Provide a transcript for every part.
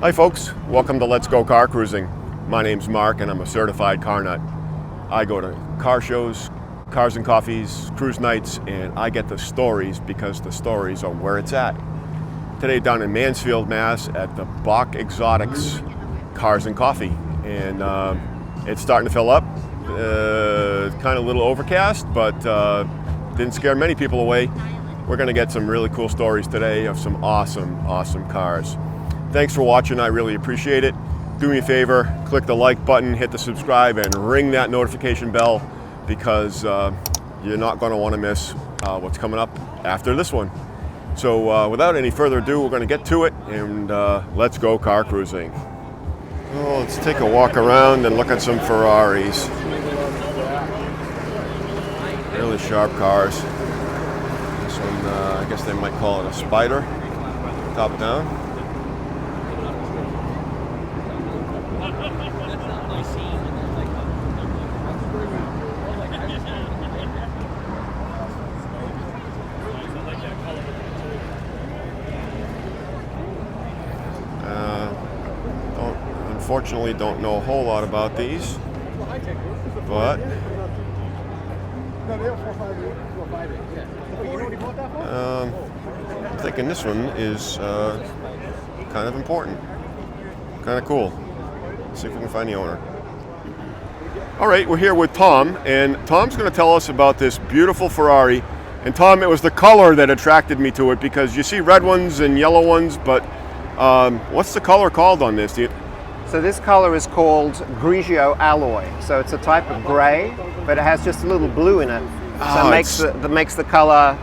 Hi folks, welcome to Let's Go Car Cruising. My name's Mark and I'm a certified car nut. I go to car shows, cars and coffees, cruise nights, and I get the stories because the stories are where it's at. Today down in Mansfield, Mass at the Boch Exotics Cars and Coffee. And it's starting to fill up. Kind of a little overcast, but didn't scare many people away. We're gonna get some really cool stories today of some awesome cars. Thanks for watching, I really appreciate it. Do me a favor, click the like button, hit the subscribe, and ring that notification bell because you're not gonna wanna miss what's coming up after this one. So without any further ado, we're gonna get to it and let's go car cruising. Well, let's take a walk around and look at some Ferraris. Really sharp cars. This one, I guess they might call it a Spider, top down. Unfortunately, don't know a whole lot about these, but I'm thinking this one is kind of important, kind of cool. Let's see if we can find the owner. All right, we're here with Tom, and Tom's going to tell us about this beautiful Ferrari. And Tom, it was the color that attracted me to it because you see red ones and yellow ones, but what's the color called on this? So this color is called Grigio alloy. So it's a type of gray, but it has just a little blue in it. So it makes the color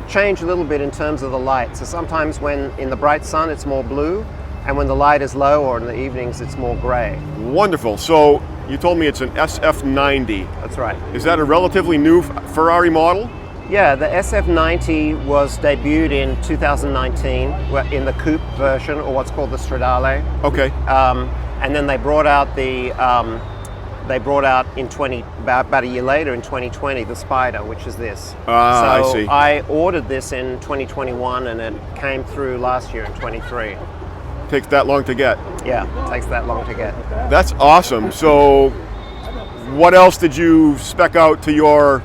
change a little bit in terms of the light. So sometimes when in the bright sun it's more blue, and when the light is low or in the evenings it's more gray. Wonderful. So you told me it's an SF90. That's right. Is that a relatively new Ferrari model? Yeah, the SF90 was debuted in 2019 in the coupe version, or what's called the Stradale. Okay. And then they brought out about a year later in 2020 the Spider, which is this. I see. I ordered this in 2021 and it came through last year in 23. Takes that long to get? Yeah, it takes that long to get. That's awesome. So what else did you spec out to your...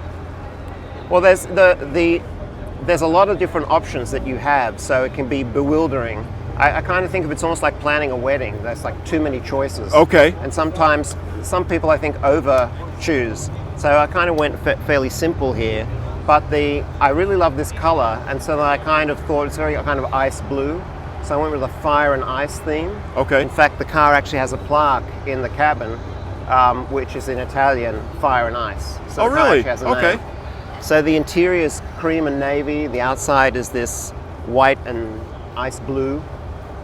Well, there's a lot of different options that you have, so it can be bewildering. I kind of think of it's almost like planning a wedding. There's like too many choices. Okay. And sometimes some people I think over choose. So I kind of went fairly simple here, but I really love this color, and so I kind of thought it's very kind of ice blue. So I went with a fire and ice theme. Okay. In fact, the car actually has a plaque in the cabin, which is in Italian, fire and ice. So oh, really? Has a okay. name. So the interior is cream and navy. The outside is this white and ice blue.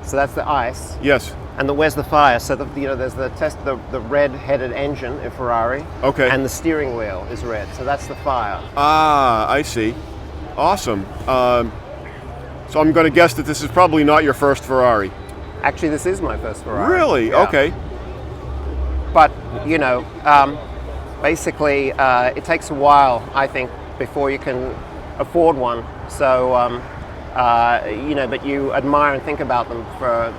So that's the ice. Yes. And where's the fire? So there's the red-headed engine in Ferrari. Okay. And the steering wheel is red. So that's the fire. Ah, I see. Awesome. So I'm going to guess that this is probably not your first Ferrari. Actually, this is my first Ferrari. Really? Yeah. Okay. But basically, it takes a while, I think, before you can afford one. So. But you admire and think about them for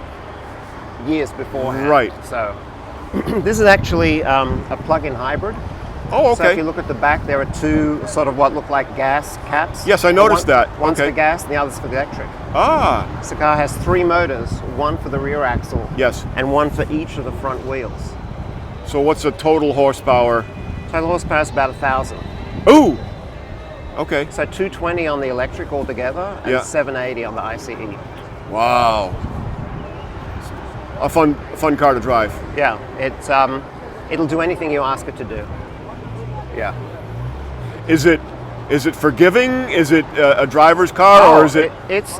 years beforehand. Right. So this is actually a plug-in hybrid. Oh, okay. So if you look at the back, there are two sort of what look like gas caps. Yes, I noticed that. One's okay. for gas and the other's for the electric. Ah. This car has 3 motors, one for the rear axle. Yes. And one for each of the front wheels. So what's the total horsepower? Total horsepower is about 1,000. Ooh. Okay. So 220 on the electric altogether, and 780 on the ICE. Wow. A fun car to drive. Yeah, it'll do anything you ask it to do. Yeah. Is it forgiving? Is it a driver's car, or is it? It's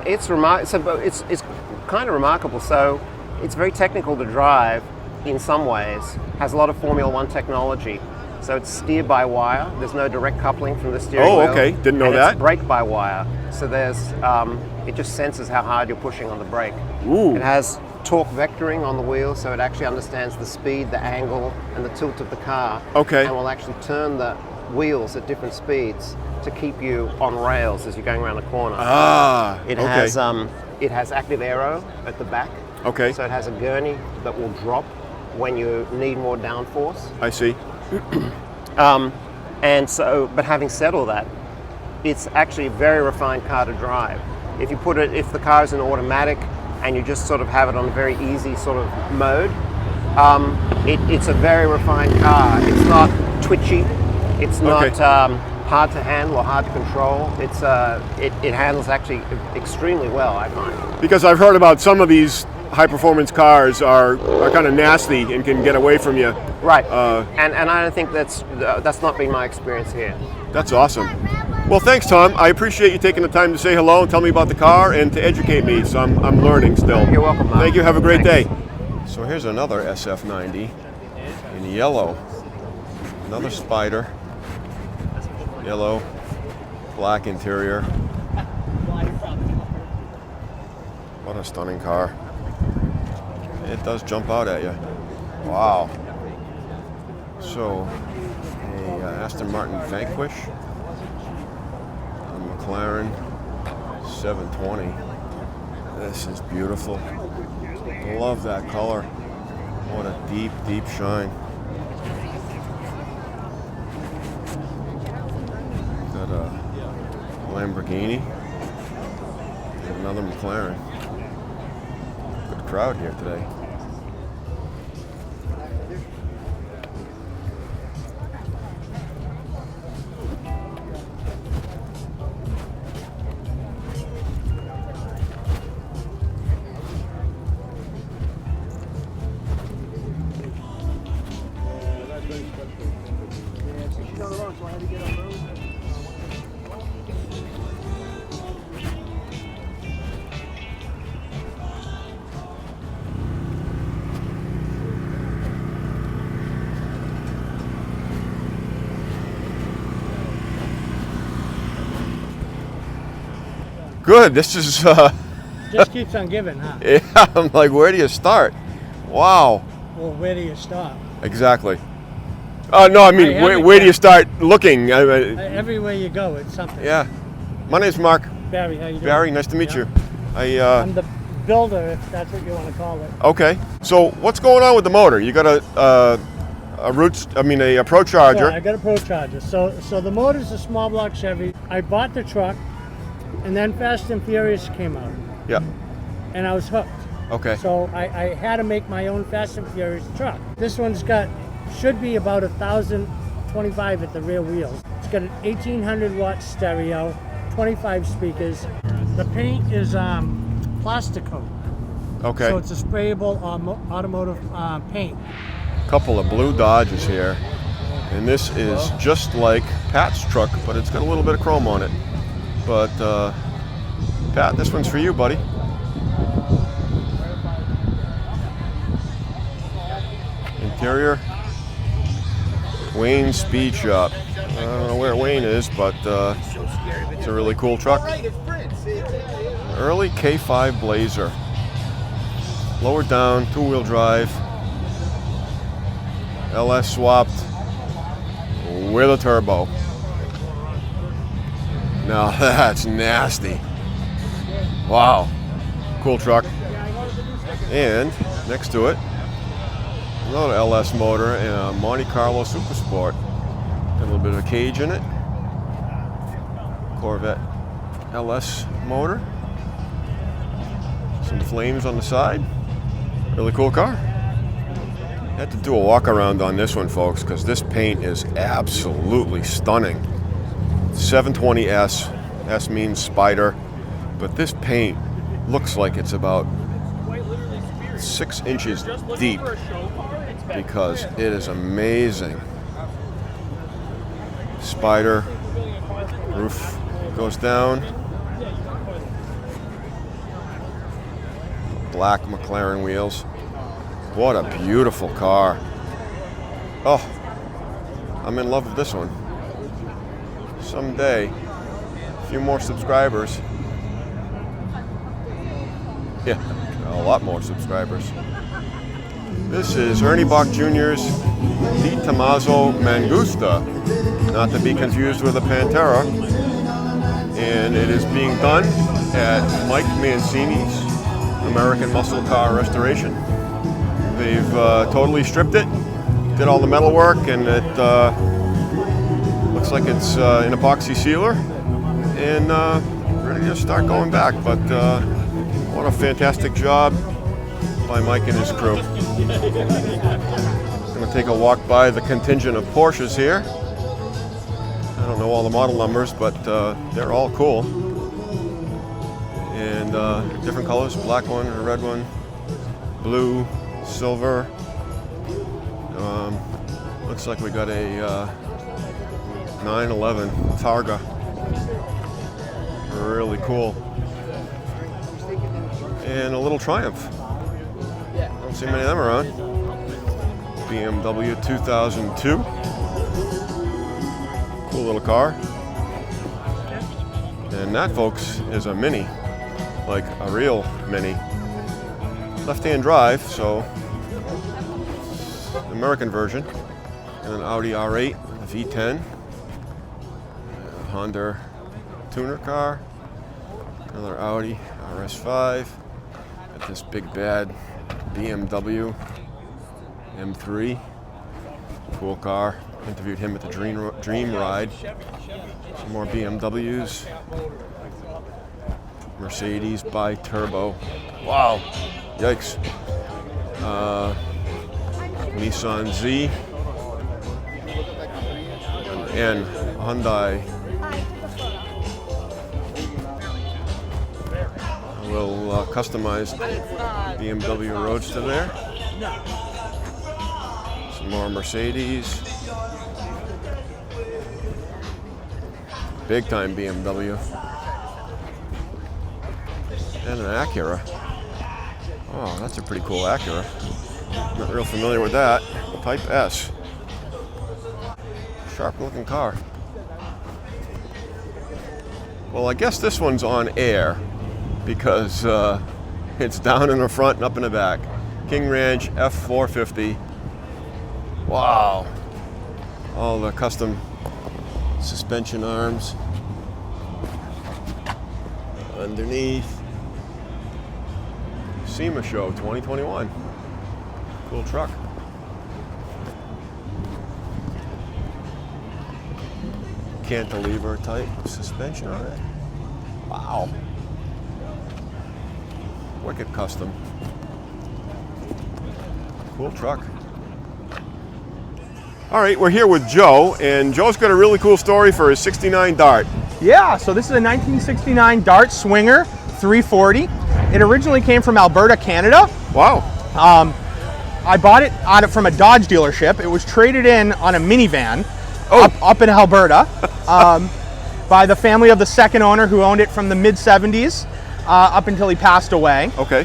kind of remarkable. So it's very technical to drive in some ways. Has a lot of Formula One technology. So it's steer by wire. There's no direct coupling from the steering wheel. Oh, okay. Didn't know that. It's brake by wire. So it just senses how hard you're pushing on the brake. Ooh. It has torque vectoring on the wheel, so it actually understands the speed, the angle, and the tilt of the car. Okay. And will actually turn the wheels at different speeds to keep you on rails as you're going around a corner. Ah, It okay. has active aero at the back Okay. So it has a gurney that will drop when you need more downforce. I see. And so, but having said all that, it's actually a very refined car to drive. If the car is in automatic and you just sort of have it on a very easy sort of mode, it's a very refined car. It's not twitchy. It's not hard to handle or hard to control. It handles actually extremely well, I find. Because I've heard about some of these high-performance cars are kind of nasty and can get away from you. Right. And I don't think that's not been my experience here. That's awesome. Well, thanks, Tom. I appreciate you taking the time to say hello and tell me about the car and to educate me. So I'm learning still. You're welcome, Mark. Thank you. Have a great Thanks. day. So here's another SF90 in yellow. Another Spider. Yellow, black interior. What a stunning car. It does jump out at you. Wow. So, a Aston Martin Vanquish, a McLaren 720. This is beautiful. Love that color. What a deep, deep shine. Got a Lamborghini and another McLaren. Good crowd here today. Good. This is. Just keeps on giving, huh? Yeah. I'm like, where do you start? Wow. Well, where do you stop? Exactly. No, I mean, where do you start looking? Everywhere you go, it's something. Yeah. My name's Mark. Barry, how you doing? Barry, nice to meet you. I'm the builder, if that's what you want to call it. Okay. So what's going on with the motor? You got a Pro Charger. Yeah, I got a Pro Charger. So the motor's a small block Chevy. I bought the truck, and then Fast and Furious came out. Yeah. And I was hooked. Okay. So I had to make my own Fast and Furious truck. This one's should be about 1,025 at the rear wheels. It's got an 1,800 watt stereo, 25 speakers. The paint is plastic coat. Okay. So it's a sprayable automotive paint. Couple of blue Dodges here, and this is just like Pat's truck, but it's got a little bit of chrome on it. But Pat, this one's for you, buddy. Interior, Wayne Speed Shop. I don't know where Wayne is, but it's a really cool truck. Early K5 Blazer. Lower down, two-wheel drive. LS swapped with a turbo. Now that's nasty. Wow. Cool truck. And next to it, another LS motor and a Monte Carlo Super Sport. Got a little bit of a cage in it. Corvette LS motor. Some flames on the side. Really cool car. Had to do a walk around on this one, folks, because this paint is absolutely stunning. 720S, S means Spider, but this paint looks like it's about 6 inches deep because it is amazing. Spider, roof goes down. Black McLaren wheels. What a beautiful car. Oh, I'm in love with this one. Someday, a few more subscribers. Yeah, a lot more subscribers. This is Ernie Boch Jr.'s Di Tommaso Mangusta, not to be confused with a Pantera. And it is being done at Mike Mancini's American muscle car restoration. They've totally stripped it, did all the metal work, and it looks like it's an epoxy sealer and ready to start going back. But what a fantastic job by Mike and his crew. Going to take a walk by the contingent of Porsches here. I don't know all the model numbers, but they're all cool. And different colors, black one, a red one, blue, silver. Looks like we got a 911 Targa. Really cool. And a little Triumph. Don't see many of them around. BMW 2002. Cool little car. And that, folks, is a Mini. Like a real Mini. Left-hand drive, so the American version. And an Audi R8, a V10. A Honda tuner car. Another Audi RS5. Got this big bad BMW M3. Cool car. Interviewed him at the Dream Ride. Some more BMWs. Mercedes bi-turbo. Wow. Yikes. Nissan Z. And Hyundai. A little customized BMW Roadster there. Some more Mercedes. Big time BMW. And an Acura. Oh, that's a pretty cool Acura. Not real familiar with that. Type S. Sharp looking car. Well, I guess this one's on air because it's down in the front and up in the back. King Ranch F450. Wow. All the custom suspension arms underneath. SEMA Show 2021. Cool truck. Cantilever type suspension on it. Wow. Wicked custom. Cool truck. All right, we're here with Joe, and Joe's got a really cool story for his 69 Dart. Yeah, so this is a 1969 Dart Swinger 340. It originally came from Alberta, Canada. Wow. I bought it from a Dodge dealership. It was traded in on a minivan up in Alberta by the family of the second owner who owned it from the mid-70s up until he passed away. Okay.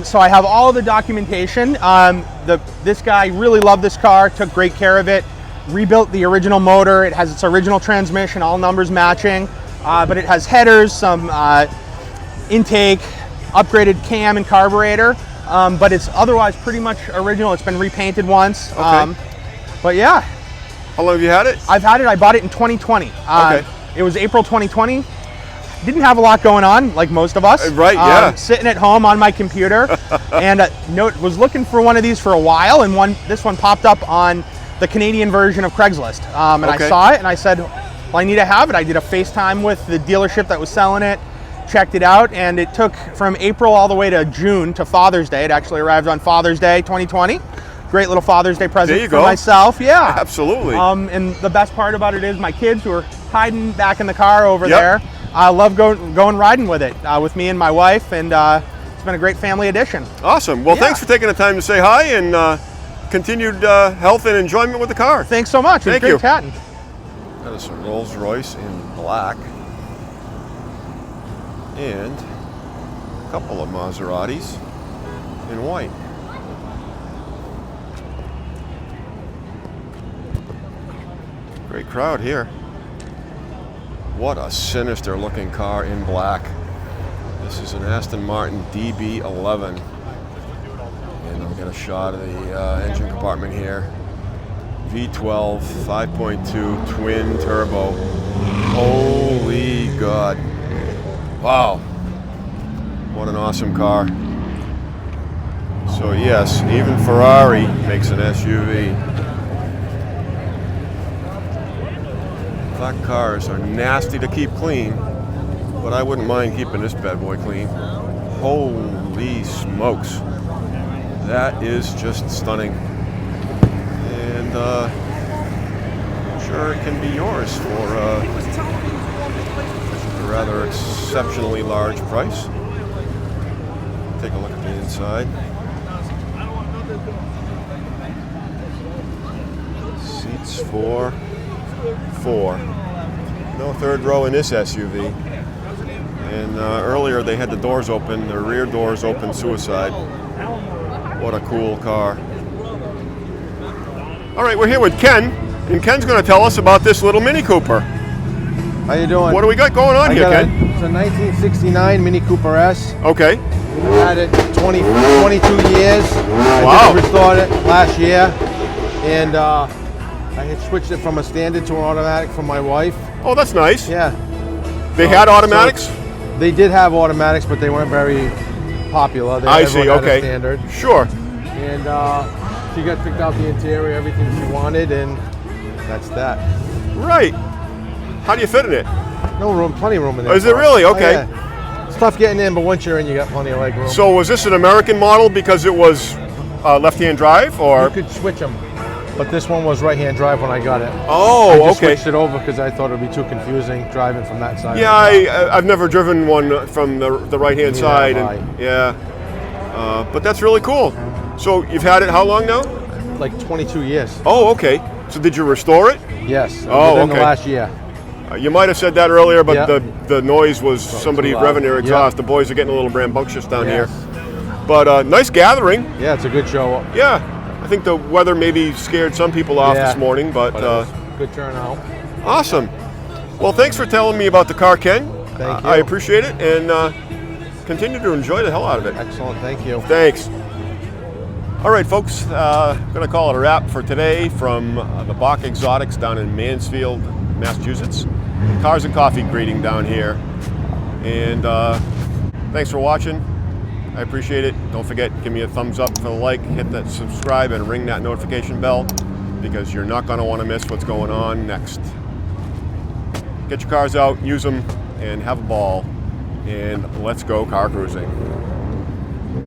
So I have all of the documentation. This guy really loved this car, took great care of it, rebuilt the original motor. It has its original transmission, all numbers matching, but it has headers, some intake, upgraded cam and carburetor, but it's otherwise pretty much original. It's been repainted once. Okay. But yeah. How long have you had it? I bought it in 2020. Okay. It was April 2020. Didn't have a lot going on, like most of us. Right, yeah. Sitting at home on my computer, and was looking for one of these for a while, and this one popped up on the Canadian version of Craigslist. And Okay. I saw it, and I said, well, I need to have it. I did a FaceTime with the dealership that was selling it, checked it out, and it took from April all the way to June to Father's Day. It actually arrived on Father's Day 2020. Great little Father's Day present There you for go. myself. Yeah. Absolutely. And the best part about it is my kids who are hiding back in the car over Yep. there. I love going riding with it, with me and my wife, and it's been a great family addition. Awesome. Well, Yeah. thanks for taking the time to say hi, and continued health and enjoyment with the car. Thanks so much. It was Thank great you. chatting. That is a Rolls Royce in black. And a couple of Maseratis in white. Great crowd here. What a sinister looking car in black. This is an Aston Martin DB11. And I'll get a shot of the engine compartment here. V12, 5.2 twin turbo. Holy God. Wow. What an awesome car. So yes, even Ferrari makes an SUV. Black cars are nasty to keep clean, but I wouldn't mind keeping this bad boy clean. Holy smokes. That is just stunning. And I'm sure it can be yours for a rather exceptionally large price. Take a look at the inside. Seats for 4. No third row in this SUV. And earlier they had the doors open, the rear doors open suicide. What a cool car. All right, we're here with Ken, and Ken's going to tell us about this little Mini Cooper. How you doing? What do we got going on here, Ken? It's a 1969 Mini Cooper S. Okay. Had it 22 years. Wow. I just restored it last year, and I had switched it from a standard to an automatic for my wife. Oh, that's nice. Yeah. They had automatics? They did have automatics, but they weren't very popular. I see, everyone had a okay. standard. Sure. And she got picked out the interior, everything she wanted, and that's that. Right. How do you fit in it? No room, plenty of room in there. Oh, is it really? Okay. Oh, yeah. It's tough getting in, but once you're in, you got plenty of leg room. So was this an American model because it was left-hand drive, or? You could switch them, but this one was right-hand drive when I got it. Oh, I just okay. switched it over because I thought it would be too confusing driving from that side. Yeah, I've never driven one from the right-hand Neither side. have And, yeah, but that's really cool. So you've had it how long now? Like 22 years. Oh, okay. So did you restore it? Yes. Oh, within okay. the last year. You might have said that earlier, but Yeah. the noise was somebody too loud. revving their exhaust. The boys are getting a little rambunctious down Yes. here. But nice gathering. Yeah, it's a good show. Yeah, I think the weather maybe scared some people off Yeah, this morning, but it was good turnout. awesome. Well, thanks for telling me about the car, Ken. Thank you. I appreciate it, and continue to enjoy the hell out of it. Excellent. Thank you. Thanks. All right, folks, going to call it a wrap for today from the Boch Exotics down in Mansfield, Massachusetts. Cars and Coffee greeting down here. And thanks for watching. I appreciate it. Don't forget, give me a thumbs up for the like, hit that subscribe, and ring that notification bell, because you're not going to want to miss what's going on next. Get your cars out, use them, and have a ball. And let's go car cruising.